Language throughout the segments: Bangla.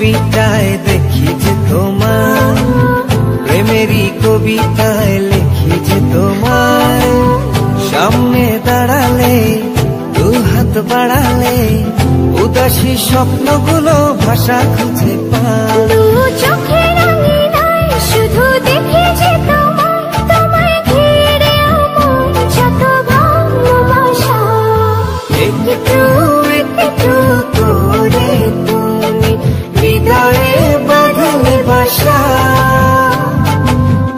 ছবিটায় দেখি যে তোমার, প্রেমেরই কবিতায় লিখি যে তোমার। সামনে দাঁড়ালে দু হাত বাড়ালে উদাসী স্বপ্নগুলো ভাষা খুঁজে পায়। দু চোখের আঙিনায় শুধু দেখি যে তোমায়, তোমায় ঘিরে আমার যত ভালোবাসা। একটু একটু করে তুমি হৃদয়ে বাঁধলে বাসা।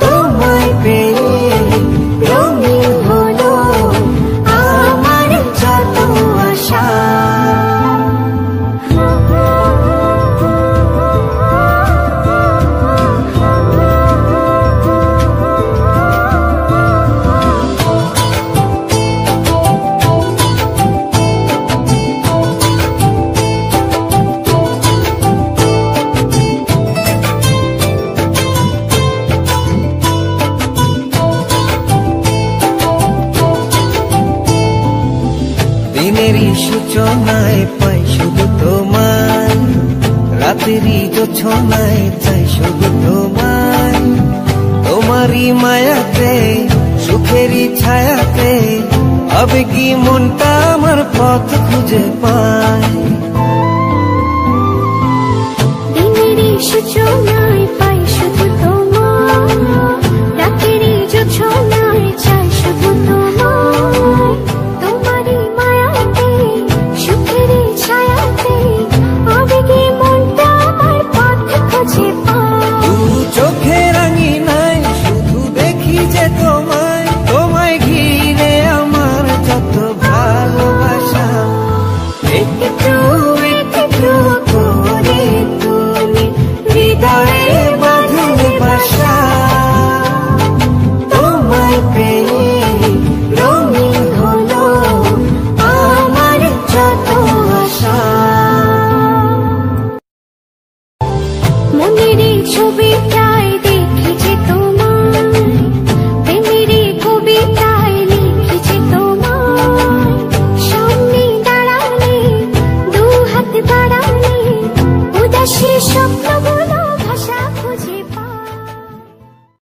তোমায় পেয়ে রঙিন হলো আমার যত আশা। দিনেরই সূচনায় পাই শুধু তোমায়, রাতেরই জোছনায় চাই শুধু তোমায়। তোমারই মায়াতে সুখেরই ছায়াতে আবেগী মনটা আমার পথ খুঁজে পায়। দিনেরই সূচনায় পাই শুধু তোমায়, রাতেরই জোছনায় চাই শুধু তোমায়। তোমারই মায়াতে সুখেরই ছায়াতে আবেগী মনটা আমার পথ খুঁজে পায়। দু চোখের আঙিনায় শুধু দেখি যে তোমায়, তোমায় ঘিরে আমার যত ভালোবাসা। একটু একটু করে তুমি হৃদয়ে বাঁধলে বাসা। তোমায় পেয়ে রঙিন হলো আমার যত আশা। মনেরই ছবিটা